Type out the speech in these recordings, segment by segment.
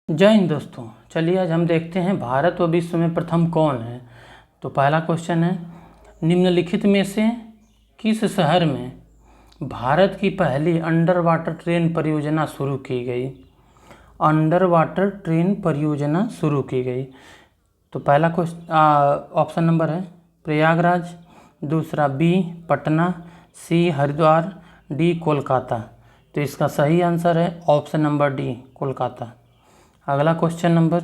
जय हिंद दोस्तों। चलिए आज हम देखते हैं भारत व विश्व में प्रथम कौन है। तो पहला क्वेश्चन है, निम्नलिखित में से किस शहर में भारत की पहली अंडर वाटर ट्रेन परियोजना शुरू की गई। अंडर वाटर ट्रेन परियोजना शुरू की गई। तो पहला क्वेश्चन ऑप्शन नंबर है प्रयागराज, दूसरा बी पटना, सी हरिद्वार, डी कोलकाता। तो इसका सही आंसर है ऑप्शन नंबर डी कोलकाता। अगला क्वेश्चन नंबर,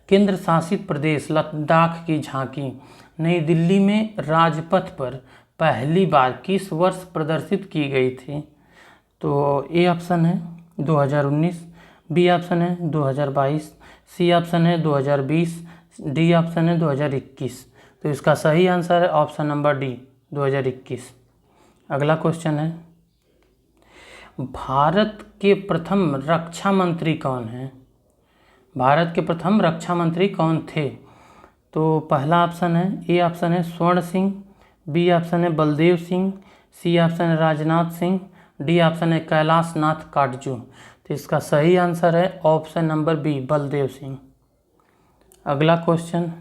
केंद्र शासित प्रदेश लद्दाख की झांकी नई दिल्ली में राजपथ पर पहली बार किस वर्ष प्रदर्शित की गई थी। तो ए ऑप्शन है 2019, बी ऑप्शन है 2022, सी ऑप्शन है 2020, डी ऑप्शन है 2021। तो इसका सही आंसर है ऑप्शन नंबर डी 2021। अगला क्वेश्चन है, भारत के प्रथम रक्षा मंत्री कौन हैं। भारत के प्रथम रक्षा मंत्री कौन थे। तो पहला ऑप्शन है ए ऑप्शन है स्वर्ण सिंह, बी ऑप्शन है बलदेव सिंह, सी ऑप्शन है राजनाथ सिंह, डी ऑप्शन है कैलाश नाथ काटजू। तो इसका सही आंसर है option number B Baldev Singh. अगला क्वेश्चन,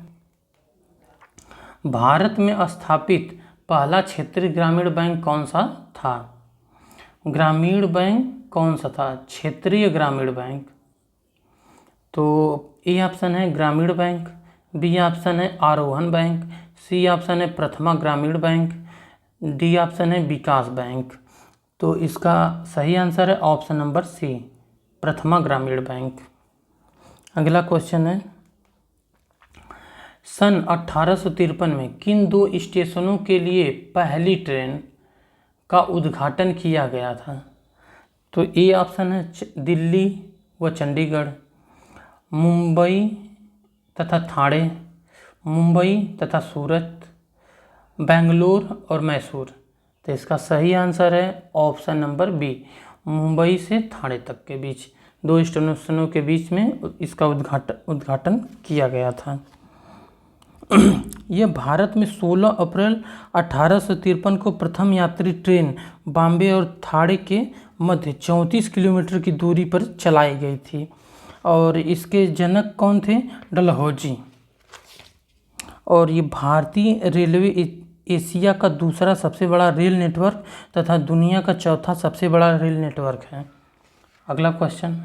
भारत में स्थापित पहला क्षेत्रीय ग्रामीण बैंक कौन सा था। ग्रामीण बैंक कौन सा था, क्षेत्रीय ग्रामीण बैंक। तो ए ऑप्शन है ग्रामीण बैंक, बी ऑप्शन है आरोहण बैंक, सी ऑप्शन है प्रथमा ग्रामीण बैंक, डी ऑप्शन है विकास बैंक। तो इसका सही आंसर है ऑप्शन नंबर सी प्रथमा ग्रामीण बैंक। अगला क्वेश्चन है, सन 1853 में किन दो स्टेशनों के लिए पहली ट्रेन का उद्घाटन किया गया था। तो ए ऑप्शन है दिल्ली व चंडीगढ़, मुंबई तथा ठाणे, मुंबई तथा सूरत, बेंगलोर और मैसूर। तो इसका सही आंसर है ऑप्शन नंबर बी मुंबई से ठाणे तक के बीच दो स्टेशनों के बीच में इसका उद्घाटन किया गया था। यह भारत में 16 अप्रैल 1853 को प्रथम यात्री ट्रेन बॉम्बे और ठाणे के मध्य 34 किलोमीटर की दूरी पर चलाई गई थी और इसके जनक कौन थे, डलहौजी। और ये भारतीय रेलवे एशिया का दूसरा सबसे बड़ा रेल नेटवर्क तथा दुनिया का चौथा सबसे बड़ा रेल नेटवर्क है। अगला क्वेश्चन,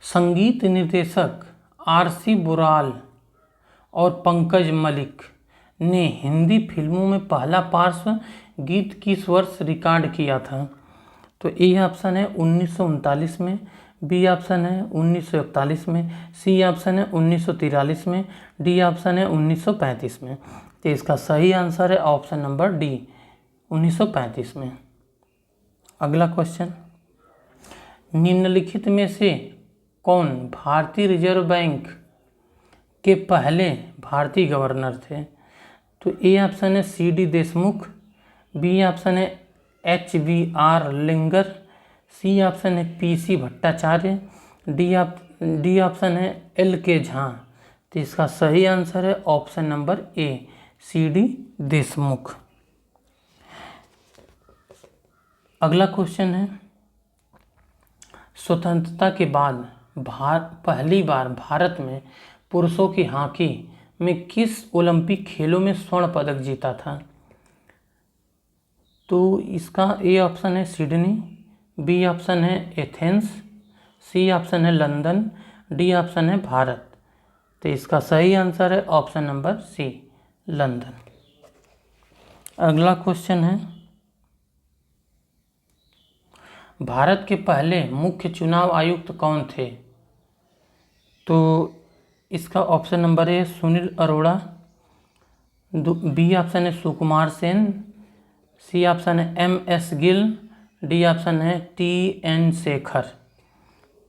संगीत निर्देशक आर.सी. बुराल और पंकज मलिक ने हिंदी फिल्मों में पहला पार्श्व गीत किस वर्ष रिकॉर्ड किया था। तो ए ऑप्शन है 1939 में, बी ऑप्शन है 1941 में, सी ऑप्शन है 1943 में, डी ऑप्शन है 1935 में। तो इसका सही आंसर है ऑप्शन नंबर डी 1935 में। अगला क्वेश्चन, निम्नलिखित में से कौन भारतीय रिजर्व बैंक के पहले भारतीय गवर्नर थे। तो ए ऑप्शन है सी.डी. देशमुख, बी ऑप्शन है H.V.R. लिंगर, सी ऑप्शन है P.C. भट्टाचार्य, डी ऑप्शन है L.K. झा। तो इसका सही आंसर है ऑप्शन नंबर ए सी.डी. देशमुख। अगला क्वेश्चन है, स्वतंत्रता के बाद पहली बार भारत में पुरुषों की हॉकी में किस ओलंपिक खेलों में स्वर्ण पदक जीता था। तो इसका ए ऑप्शन है सिडनी, बी ऑप्शन है एथेंस, सी ऑप्शन है लंदन, डी ऑप्शन है भारत। तो इसका सही आंसर है ऑप्शन नंबर सी लंदन। अगला क्वेश्चन है, भारत के पहले मुख्य चुनाव आयुक्त कौन थे। तो इसका option number A Sunil Arora, B option है सुकुमार सेन, सी ऑप्शन है M.S. गिल, डी ऑप्शन है T.N. शेखर।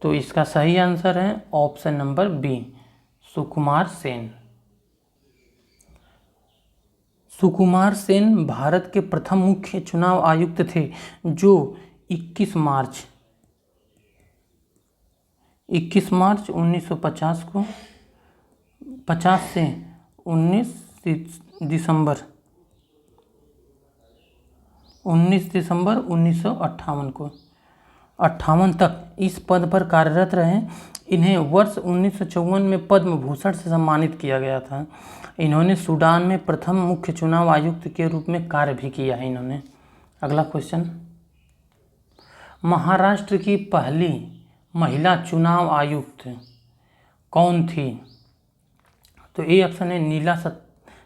तो इसका सही आंसर है option number B Sukumar Sen. Sukumar Sen Bharat के प्रथम मुख्य चुनाव आयुक्त थे जो 21 मार्च 1950 को 50 से 19 दिसंबर 1958 को 1958 तक इस पद पर कार्यरत रहे। इन्हें वर्ष 1954 में पद्म भूषण से सम्मानित किया गया था। इन्होंने सूडान में प्रथम मुख्य चुनाव आयुक्त के रूप में कार्य भी किया है इन्होंने। अगला क्वेश्चन, महाराष्ट्र की पहली महिला चुनाव आयुक्त कौन थी? तो ए ऑप्शन है नीला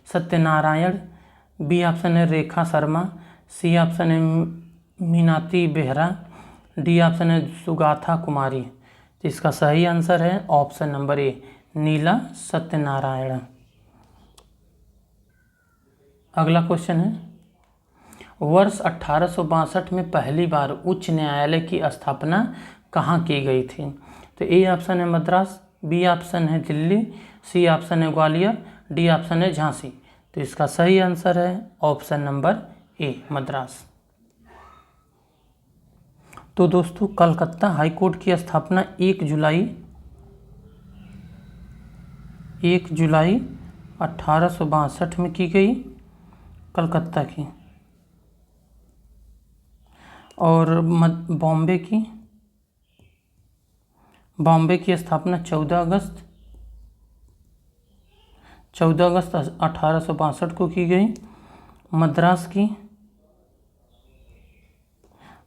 सत्यनारायण, बी ऑप्शन है रेखा शर्मा, सी ऑप्शन है मीनाती बेहरा, डी ऑप्शन है सुगाथा कुमारी। तो इसका सही आंसर है ऑप्शन नंबर ए, नीला सत्यनारायण। अगला क्वेश्चन है, वर्ष 1862 में पहली बार उच्च न्यायालय की स्थापना कहाँ की गई थी? तो ए ऑप्शन है मद्रास, बी ऑप्शन है दिल्ली, सी ऑप्शन है ग्वालियर, डी ऑप्शन है झांसी। तो इसका सही आंसर है ऑप्शन नंबर ए, मद्रास। तो दोस्तों, कलकत्ता हाई कोर्ट की स्थापना 1 जुलाई 1862 में की गई, कलकत्ता की। और बॉम्बे की स्थापना 14 अगस्त 1862 को की गई।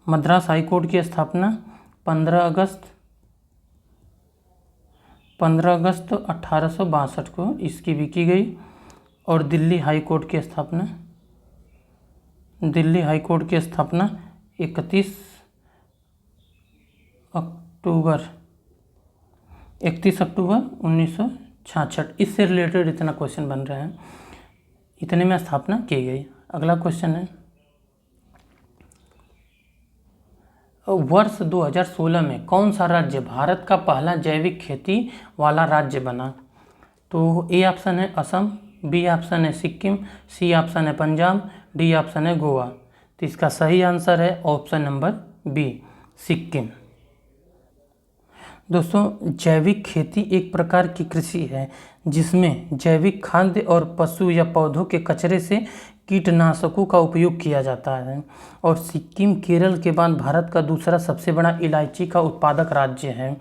मद्रास हाई कोर्ट की स्थापना 15 अगस्त 1862 को इसकी भी की गई। और दिल्ली हाई कोर्ट की स्थापना 31 अक्टूबर 1966। इससे रिलेटेड इतना क्वेश्चन बन रहे हैं, इतने में स्थापना की गई। अगला क्वेश्चन है, वर्ष 2016 में कौन सा राज्य भारत का पहला जैविक खेती वाला राज्य बना? तो ए ऑप्शन है असम, बी ऑप्शन है सिक्किम, सी ऑप्शन है पंजाब, डी ऑप्शन है गोवा। तो इसका सही आंसर है ऑप्शन नंबर बी, सिक्किम। दोस्तों, जैविक खेती एक प्रकार की कृषि है जिसमें जैविक खाद्य और पशु या पौधों के कचरे से कीटनाशकों का उपयोग किया जाता है। और सिक्किम केरल के बाद भारत का दूसरा सबसे बड़ा इलायची का उत्पादक राज्य है।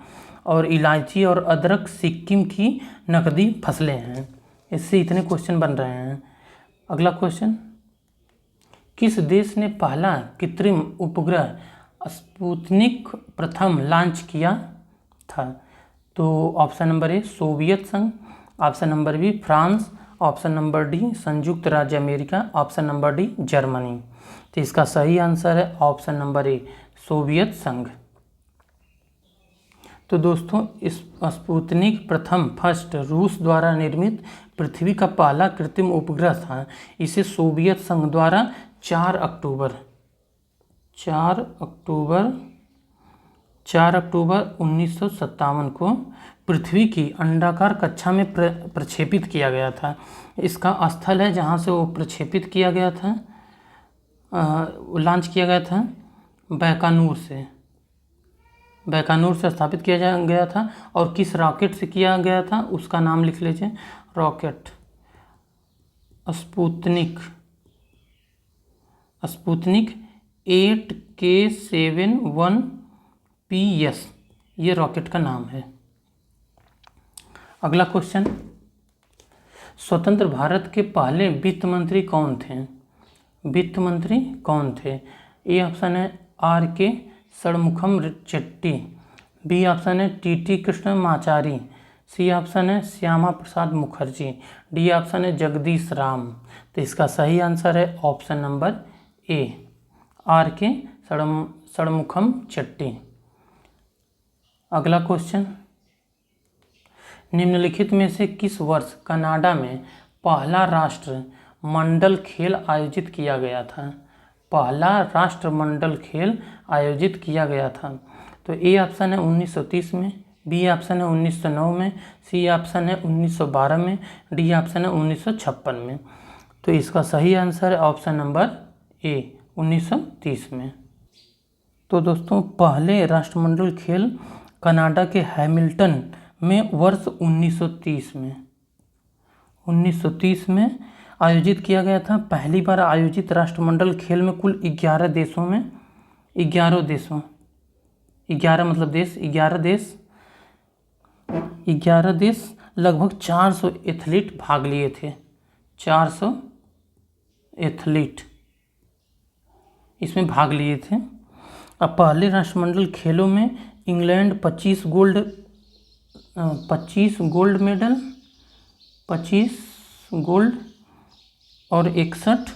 और इलायची और अदरक सिक्किम की नकदी फसलें हैं। इससे इतने क्वेश्चन बन रहे हैं। अगला क्वेश्चन, किस देश ने पहला कृत्रिम उपग्रह स्पुतनिक प्रथम लॉन्च किया था? तो ऑप्शन नंबर ए सोवियत संघ, option number B France, option number D संयुक्त राज्य America, option number D Germany. तो इसका सही आंसर है ऑप्शन नंबर ए, सोवियत संघ। तो दोस्तों, इस स्पुतनिक प्रथम फर्स्ट रूस द्वारा निर्मित पृथ्वी का पहला कृत्रिम उपग्रह था। इसे सोवियत संघ द्वारा 4 अक्टूबर 1957 को पृथ्वी की अंडाकार कक्षा में प्रक्षेपित किया गया था। इसका स्थल है जहाँ से वो प्रक्षेपित किया गया था, लॉन्च किया गया था, बैकानूर से स्थापित किया गया था। और किस रॉकेट से किया गया था उसका नाम लिख लीजिए, रॉकेट स्पुतनिक 8K71PS, ये रॉकेट का नाम है। अगला क्वेश्चन, स्वतंत्र भारत के पहले वित्त मंत्री कौन थे? ए ऑप्शन है R.K. Shanmukham Chetty, B option है T.T. कृष्णमाचारी, सी ऑप्शन है श्यामा प्रसाद मुखर्जी, डी ऑप्शन है जगदीश राम। तो इसका सही आंसर है ऑप्शन नंबर ए, R.K. षणमुखम चेट्टी। अगला क्वेश्चन, निम्नलिखित में से किस वर्ष कनाडा में पहला राष्ट्रमंडल खेल आयोजित किया गया था? तो ए ऑप्शन है 1930 में, बी ऑप्शन है 1909 में, सी ऑप्शन है 1912 में, डी ऑप्शन है 1956 में। तो इसका सही आंसर है ऑप्शन नंबर ए, 1930 में। तो दोस्तों, पहले राष्ट्रमंडल खेल कनाडा के हैमिल्टन में वर्ष 1930 में आयोजित किया गया था। पहली बार आयोजित राष्ट्रमंडल खेल में कुल 11 देशों 11 मतलब देश, 11 देश लगभग 400 एथलीट भाग लिए थे। 400 एथलीट इसमें भाग लिए थे। अब पहले राष्ट्रमंडल खेलों में इंग्लैंड 25 गोल्ड मेडल, 25 गोल्ड और 61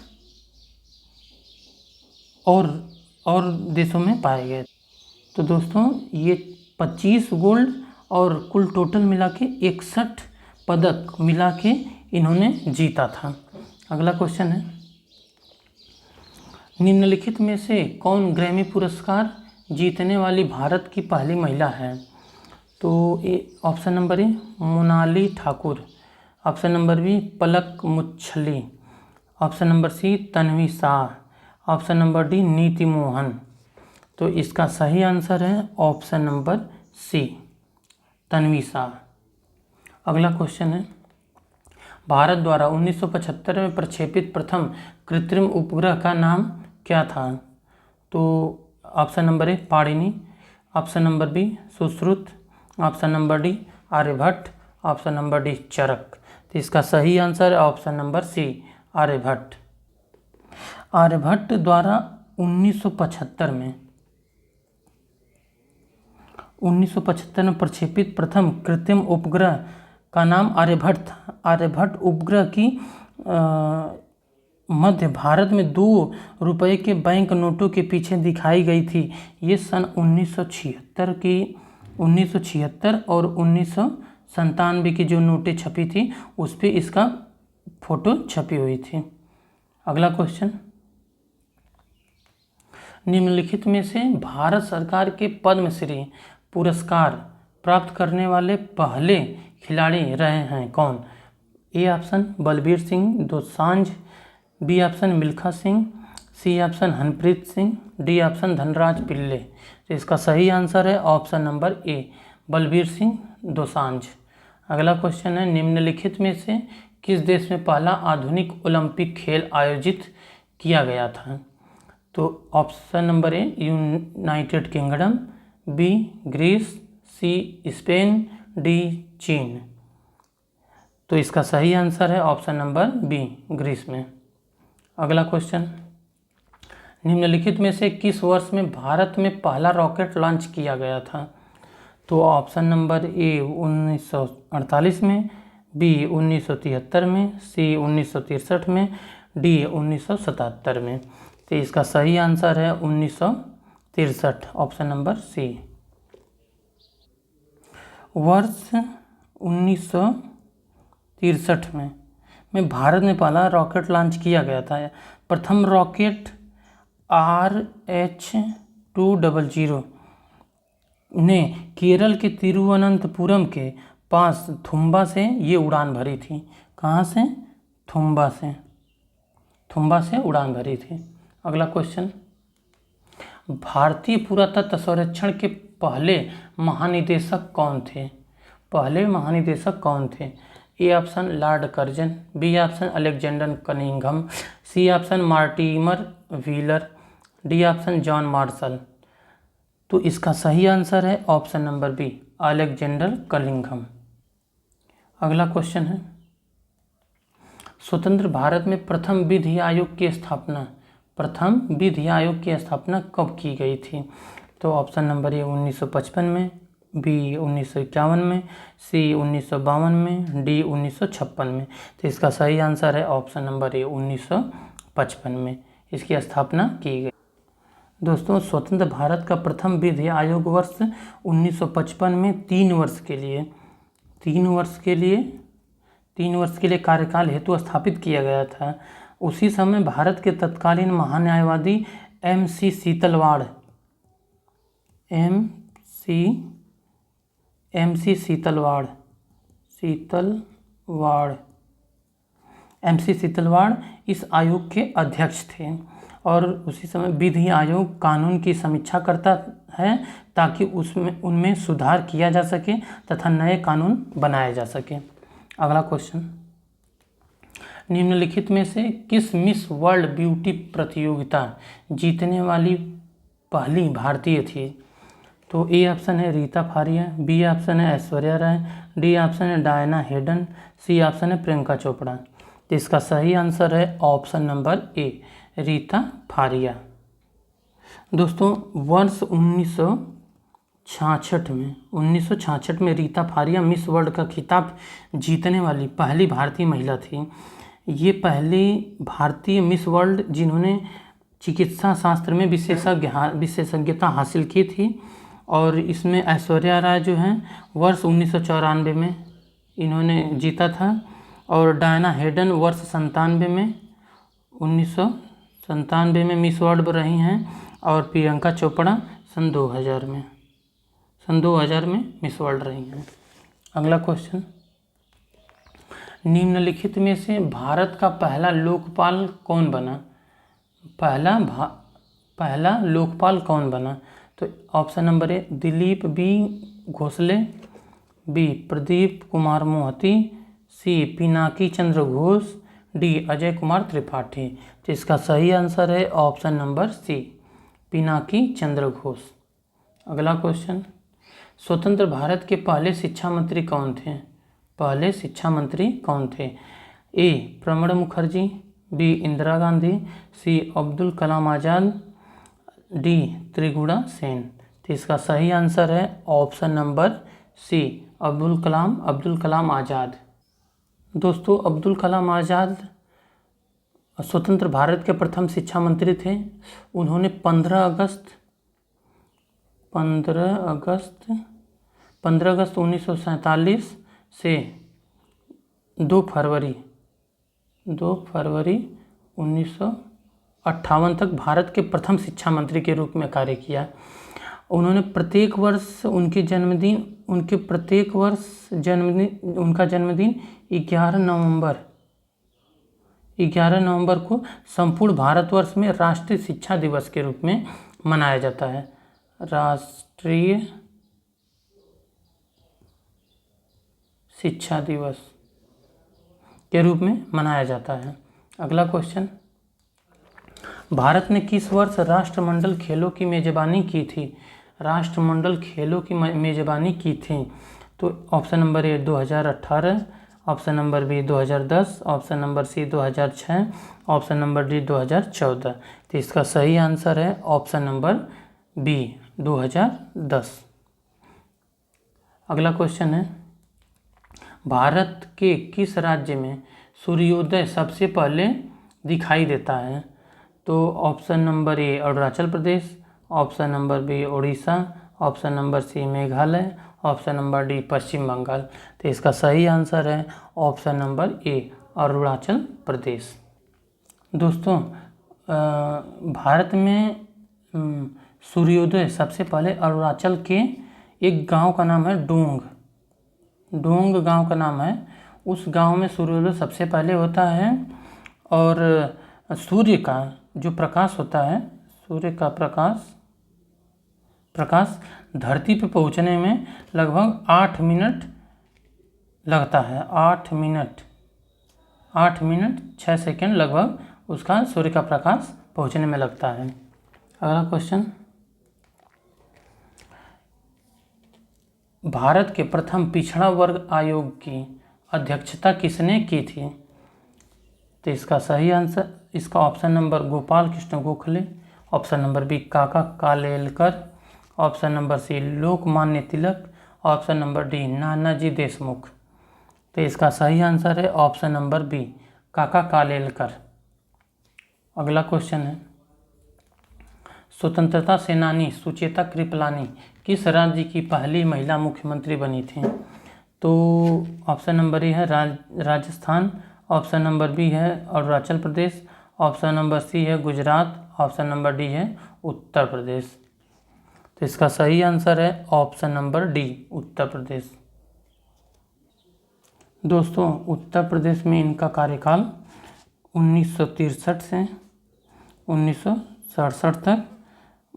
और देशों में पाए गए। तो दोस्तों ये 25 गोल्ड और कुल टोटल मिला के 61 पदक मिला के इन्होंने जीता था। अगला क्वेश्चन है, निम्नलिखित में से कौन ग्रैमी पुरस्कार जीतने वाली भारत की पहली महिला है? तो option number A Monali Thakur, option number B Palak Muchhal, option number C Tanvi Shah, option number D Neeti Mohan. तो इसका सही आंसर है option number C Tanvi Shah. अगला क्वेश्चन है, भारत द्वारा 1975 में प्रक्षेपित प्रथम कृत्रिम उपग्रह का नाम क्या था? तो option number A Panini, option number B Sushruta, option number D Aryabhata, option number D Charaka. तो इसका सही आंसर है option number C Aryabhata. Aryabhata द्वारा 1975 में प्रक्षेपित प्रथम कृत्रिम उपग्रह का नाम आर्यभट्ट था। आर्यभट्ट उपग्रह की मध्य भारत में 2 रुपये के बैंक नोटों के पीछे दिखाई गई थी। ये सन 1976 और 1997 की जो नोटें छपी थी उस पर इसका फोटो छपी हुई थी। अगला क्वेश्चन, निम्नलिखित में से भारत सरकार के पद्मश्री पुरस्कार प्राप्त करने वाले पहले खिलाड़ी रहे हैं कौन? A option Balbir Singh Dosanjh, B option Milkha Singh, C option Harpreet Singh, D option Dhanraj Pillay. तो इसका सही आंसर है option number A Balbir Singh Dosanjh. अगला क्वेश्चन है, निम्नलिखित में से किस देश में पहला आधुनिक ओलंपिक खेल आयोजित किया गया था? तो option number A United Kingdom, B Greece, C Spain, D चीन। तो इसका सही आंसर है ऑप्शन नंबर बी ग्रीस में। अगला क्वेश्चन, निम्नलिखित में से किस वर्ष में भारत में पहला रॉकेट लॉन्च किया गया था? तो ऑप्शन नंबर ए 1948 में, बी 1973 में, सी 1963 में, डी 1977 में। तो इसका सही आंसर है 1963 ऑप्शन नंबर सी। वर्ष 1963 में भारत में पहला रॉकेट लॉन्च किया गया था। प्रथम रॉकेट RH-200 ने केरल के तिरुवनंतपुरम के पास थुम्बा से ये उड़ान भरी थी। कहाँ से? थुम्बा से उड़ान भरी थी। अगला क्वेश्चन, भारतीय पुरातत्व सर्वेक्षण के पहले महानिदेशक कौन थे? A option Lord Curzon, B option Alexander Cunningham, C option Mortimer Wheeler, D option John Marshall. तो इसका सही आंसर है option number B Alexander Cunningham. अगला क्वेश्चन है, स्वतंत्र भारत में प्रथम विधि आयोग की स्थापना कब की गई थी? तो ऑप्शन नंबर ए 1955 में, बी 1951 में, सी 1952 में, डी 1956 में। तो इसका सही आंसर है ऑप्शन नंबर ए 1955 में इसकी स्थापना की गई। दोस्तों स्वतंत्र भारत का प्रथम विधि आयोग वर्ष 1955 में 3 वर्ष के लिए कार्यकाल हेतु स्थापित किया गया था। उसी समय भारत के तत्कालीन महान्यायवादी MC सीतलवाड़ इस आयोग के अध्यक्ष थे और उसी समय विधि आयोग कानून की समीक्षा करता है ताकि उनमें सुधार किया जा सके तथा नए कानून बनाए जा सके। अगला क्वेश्चन, निम्नलिखित में से किस मिस वर्ल्ड ब्यूटी प्रतियोगिता जीतने वाली पहली भारतीय थी? तो ए ऑप्शन है रीता फारिया, बी ऑप्शन है ऐश्वर्या राय, डी ऑप्शन है डायना हेडन, सी ऑप्शन है प्रियंका चोपड़ा। तो इसका सही आंसर है ऑप्शन नंबर ए, रीता फारिया। दोस्तों वर्ष 1966 में रीता फारिया मिस वर्ल्ड का खिताब जीतने वाली पहली भारतीय महिला थी। ये पहली भारतीय मिस वर्ल्ड जिन्होंने चिकित्सा शास्त्र में विशेषज्ञता हासिल की थी। और इसमें ऐश्वर्या राय जो हैं वर्ष 1994 में इन्होंने जीता था, और डायना हेडन वर्ष 1997 में मिस वर्ल्ड रही हैं, और प्रियंका चोपड़ा सन 2000 में मिस वर्ल्ड रही हैं। अगला क्वेश्चन, निम्नलिखित में से भारत का पहला लोकपाल कौन बना? पहला लोकपाल कौन बना? तो option number A Dilip B Ghosale, B Pradeep Kumar Mohanty, C Pinaki Chandra Ghose, D Ajay Kumar Tripathi. तो इसका सही आंसर है option number C, Pinaki Chandra Ghose. अगला क्वेश्चन, स्वतंत्र भारत के पहले शिक्षा मंत्री कौन थे? पहले शिक्षा मंत्री कौन थे? ए प्रणब मुखर्जी, बी इंदिरा गांधी, सी अब्दुल कलाम आज़ाद, डी त्रिगुणा सेन। तो इसका सही आंसर है ऑप्शन नंबर सी, अब्दुल कलाम आज़ाद। दोस्तों अब्दुल कलाम आज़ाद स्वतंत्र भारत के प्रथम शिक्षा मंत्री थे। उन्होंने 15 अगस्त 1947 से 2 फरवरी 1958 तक भारत के प्रथम शिक्षा मंत्री के रूप में कार्य किया। उन्होंने प्रत्येक वर्ष उनका जन्मदिन 11 नवंबर को संपूर्ण भारतवर्ष में राष्ट्रीय शिक्षा दिवस के रूप में मनाया जाता है। राष्ट्रीय शिक्षा दिवस के रूप में मनाया जाता है। अगला क्वेश्चन, भारत ने किस वर्ष राष्ट्रमंडल खेलों की मेजबानी की थी? राष्ट्रमंडल खेलों की मेजबानी की थी। तो option number A 2018, option number B 2010, option number C 2006, option number D 2014। तो इसका सही आंसर है ऑप्शन नंबर बी 2010। अगला क्वेश्चन है, भारत के किस राज्य में सूर्योदय सबसे पहले दिखाई देता है? तो option number A Arunachal Pradesh, option number B Orissa, option number C Meghalaya, option number D Paschim Bangal. तो इसका सही आंसर है option number A Arunachal Pradesh. दोस्तों भारत में सूर्योदय सबसे पहले अरुणाचल के एक गांव का नाम है डोंग गांव का नाम है। उस गांव में सूर्योदय सबसे पहले होता है, और सूर्य का जो प्रकाश होता है, सूर्य का प्रकाश धरती पे पहुंचने में लगभग 8 मिनट लगता है। 8 मिनट 6 सेकंड लगभग उसका सूर्य का प्रकाश पहुंचने में लगता है। अगला क्वेश्चन, भारत के प्रथम पिछड़ा वर्ग आयोग की अध्यक्षता किसने की थी? तो इसका सही आंसर, इसका option number Gopal Krishna Gokhale, option number B Kaka Kalelkar, option number C Lokmanya Tilak, option number D Nanaji Deshmukh. तो इसका सही आंसर है option number B Kaka Kalelkar. अगला क्वेश्चन है, स्वतंत्रता सेनानी सुचेता कृपलानी किस राज्य की पहली महिला मुख्यमंत्री बनी थी? तो ऑप्शन नंबर ए है राजस्थान, ऑप्शन नंबर बी है अरुणाचल प्रदेश, ऑप्शन नंबर सी है गुजरात, ऑप्शन नंबर डी है उत्तर प्रदेश। तो इसका सही आंसर है option number D Uttar Pradesh. दोस्तों उत्तर प्रदेश में इनका कार्यकाल 1963 से 1967 तक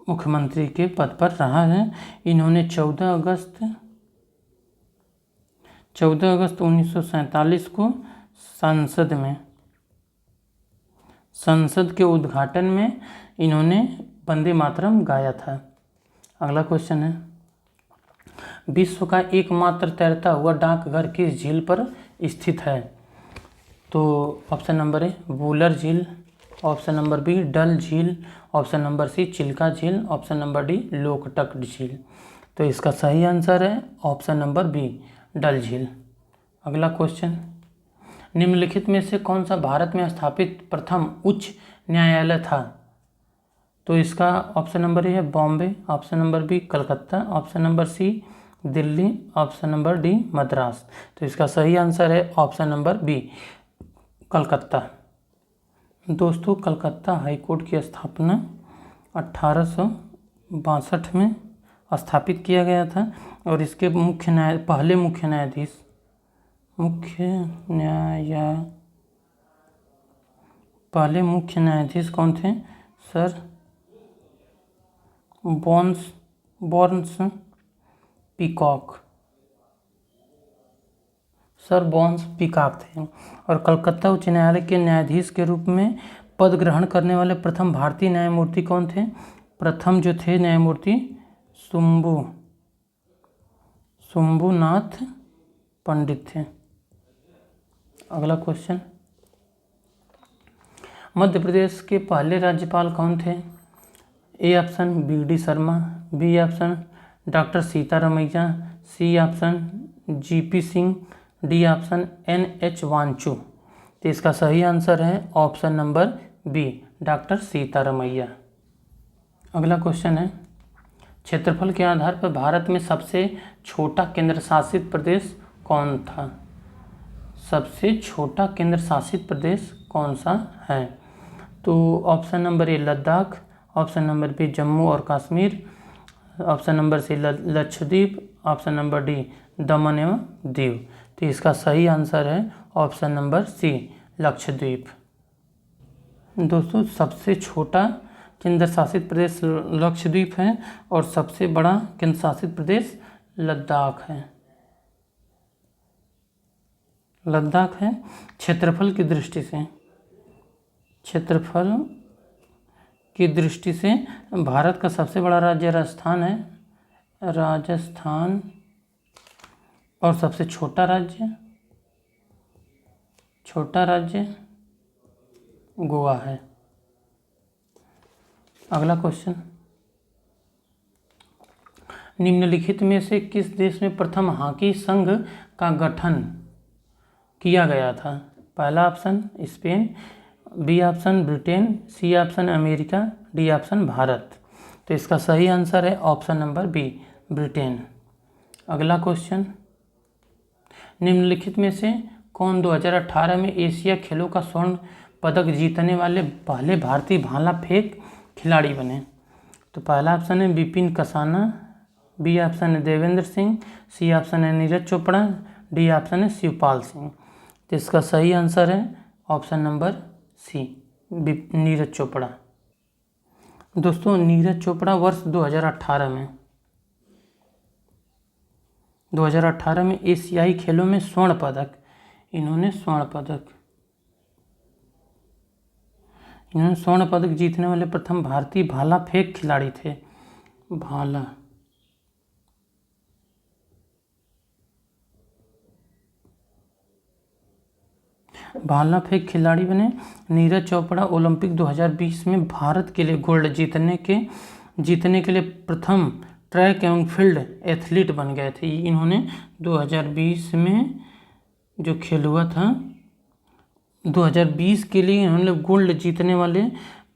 मुख्यमंत्री के पद पर रहा है। इन्होंने 14 अगस्त 1947 को संसद के उद्घाटन में इन्होंने वंदे मातरम गाया था। अगला क्वेश्चन है, विश्व का एकमात्र तैरता हुआ डाकघर किस झील पर स्थित है? तो ऑप्शन नंबर ए वूलर झील, ऑप्शन नंबर बी डल झील, ऑप्शन नंबर सी चिल्का झील, ऑप्शन नंबर डी लोकटक झील। तो इसका सही आंसर है ऑप्शन नंबर बी डल झील। अगला क्वेश्चन, निम्नलिखित में से कौन सा भारत में स्थापित प्रथम उच्च न्यायालय था? तो इसका ऑप्शन नंबर ए है Bombay, option number B Calcutta, option number C Delhi, option number D Madras. तो इसका सही आंसर है ऑप्शन नंबर बी कलकत्ता। दोस्तों, कलकत्ता हाईकोर्ट की स्थापना 1862 में स्थापित किया गया था और इसके पहले मुख्य न्यायाधीश कौन थे? सर बॉर्न्स पीकॉक थे। और कलकत्ता उच्च न्यायालय के न्यायाधीश के रूप में पद ग्रहण करने वाले प्रथम भारतीय न्यायमूर्ति कौन थे? प्रथम जो थे न्यायमूर्ति शंभुनाथ पंडित थे। अगला क्वेश्चन, मध्य प्रदेश के पहले राज्यपाल कौन थे? A option BD. Sharma, B option doctor Sitaramayya, C option GP. Singh, D option N.H. Wanchoo. तो इसका सही आंसर है option number B doctor Sitaramayya. अगला क्वेश्चन है, क्षेत्रफल के आधार पर भारत में सबसे छोटा केंद्र शासित प्रदेश कौन था? सबसे छोटा केंद्र शासित प्रदेश कौन सा है? तो option number A Ladakh, option number B Jammu और Kashmir, option number C Lakshadweep, option number D Daman एवं दीव। तो इसका सही आंसर है ऑप्शन नंबर सी लक्षद्वीप। दोस्तों, सबसे छोटा केंद्र शासित प्रदेश लक्षद्वीप है और सबसे बड़ा केंद्र शासित प्रदेश लद्दाख है। क्षेत्रफल की दृष्टि से भारत का सबसे बड़ा राज्य राजस्थान है, और सबसे छोटा राज्य गोवा है। अगला क्वेश्चन, निम्नलिखित में से किस देश में प्रथम हॉकी संघ का गठन किया गया था? पहला option Spain, B option Britain, C option America, D option Bharat. तो इसका सही आंसर है ऑप्शन नंबर बी ब्रिटेन। अगला क्वेश्चन, निम्नलिखित में से कौन 2018 में एशिया खेलों का स्वर्ण पदक जीतने वाले पहले भारतीय भाला फेंक खिलाड़ी बने? तो पहला ऑप्शन है विपिन कसाना, बी ऑप्शन है देवेंद्र सिंह, सी ऑप्शन है नीरज चोपड़ा, डी ऑप्शन है शिवपाल सिंह। तो इसका सही आंसर है option number C Neeraj Chopra. दोस्तों, नीरज चोपड़ा वर्ष 2018 में एशियाई खेलों में स्वर्ण पदक जीतने वाले प्रथम भारतीय भाला फेंक खिलाड़ी थे। भाला फेंक खिलाड़ी बने। नीरज चोपड़ा ओलंपिक 2020 में भारत के लिए गोल्ड जीतने के लिए प्रथम ट्रैक एवं फील्ड एथलीट बन गए थे। इन्होंने 2020 में जो खेल हुआ था 2020 के लिए इन्होंने गोल्ड जीतने वाले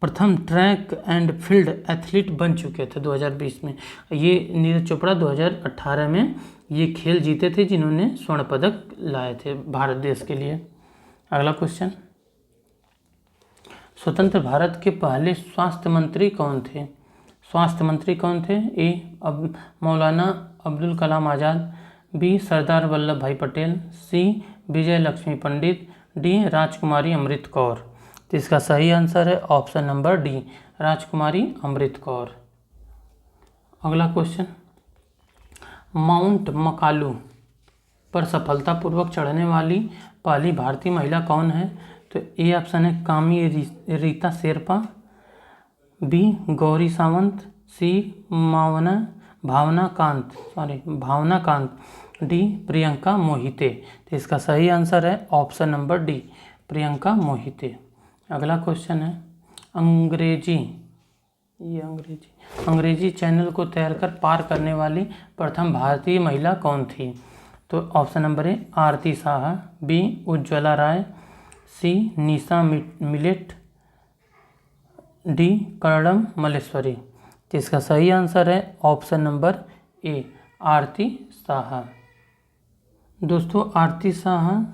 प्रथम ट्रैक एंड फील्ड एथलीट बन चुके थे 2020 में। ये नीरज चोपड़ा 2018 में ये खेल जीते थे जिन्होंने स्वर्ण पदक लाए थे भारत देश के लिए। अगला क्वेश्चन, स्वतंत्र भारत के पहले स्वास्थ्य मंत्री कौन थे? ए मौलाना अब्दुल कलाम आज़ाद, बी सरदार वल्लभ भाई पटेल, सी विजय लक्ष्मी पंडित, डी राजकुमारी अमृत कौर। तो इसका सही आंसर है ऑप्शन नंबर डी राजकुमारी अमृत कौर। अगला क्वेश्चन, माउंट मकालू पर सफलतापूर्वक चढ़ने वाली पहली भारतीय महिला कौन है? तो ए ऑप्शन है कामी रीता शेरपा, बी गौरी सावंत, सी भावनाकांत, डी प्रियंका मोहिते। तो इसका सही आंसर है option number D, Priyanka Mohite. अगला क्वेश्चन है अंग्रेजी चैनल को तैरकर पार करने वाली प्रथम भारतीय महिला कौन थी? तो option number A Arati Saha, B Ujjwala Rai, C Nisha Millet, D Karnam Malleswari. तो इसका सही आंसर है option number A Arati Saha. दोस्तों आरती साहा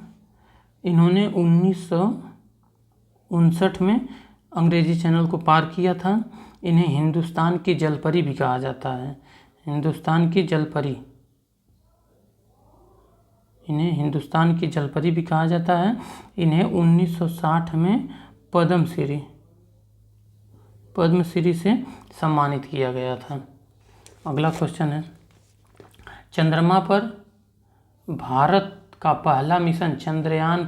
इन्होंने 1959 में अंग्रेजी चैनल को पार किया था। इन्हें हिंदुस्तान की जलपरी भी कहा जाता है, हिंदुस्तान की जलपरी, इन्हें हिंदुस्तान की जलपरी भी कहा जाता है। इन्हें 1960 में पद्मश्री से सम्मानित किया गया था। अगला क्वेश्चन है चंद्रमा पर भारत का पहला मिशन चंद्रयान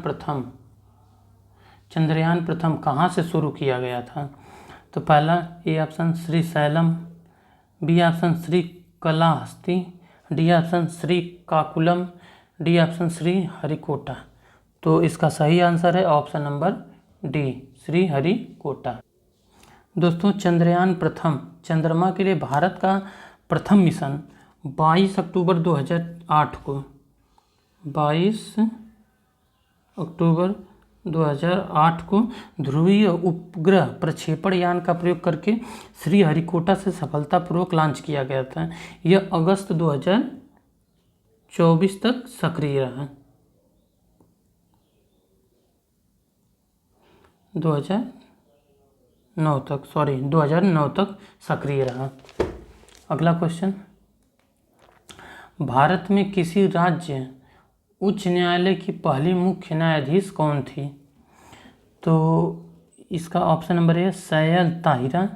प्रथम कहाँ से शुरू किया गया था? तो पहला A option Srisailam, B option Srikalahasti, D option Srikakulam, D option Sriharikota. तो इसका सही आंसर है option number D Sriharikota. दोस्तों चंद्रयान प्रथम चंद्रमा के लिए भारत का प्रथम मिशन 22 अक्टूबर 2008 को 22 अक्टूबर 2008 को ध्रुवीय उपग्रह प्रक्षेपण यान का प्रयोग करके श्रीहरिकोटा से सफलतापूर्वक लॉन्च किया गया था। यह अगस्त 2024 तक सक्रिय रहा। 2009 तक सक्रिय रहा। अगला क्वेश्चन भारत में किसी राज्य उच्च न्यायालय की पहली मुख्य न्यायाधीश कौन थी? तो इसका option number A Syed Tahira,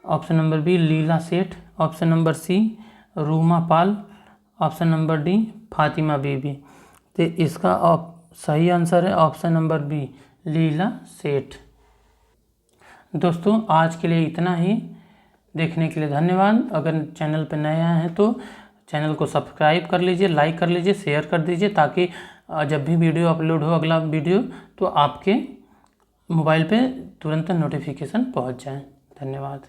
option number B Leela Seth, option number C Ruma Pal, option number D Fathima Beevi. तो इसका सही आंसर है ऑप्शन नंबर बी लीला सेठ। दोस्तों आज के लिए इतना ही। देखने के लिए धन्यवाद। अगर चैनल पर नए आए हैं तो चैनल को सब्सक्राइब कर लीजिए, लाइक कर लीजिए, शेयर कर दीजिए, ताकि जब भी वीडियो अपलोड हो अगला वीडियो तो आपके मोबाइल पे तुरंत नोटिफिकेशन पहुंच जाए। धन्यवाद।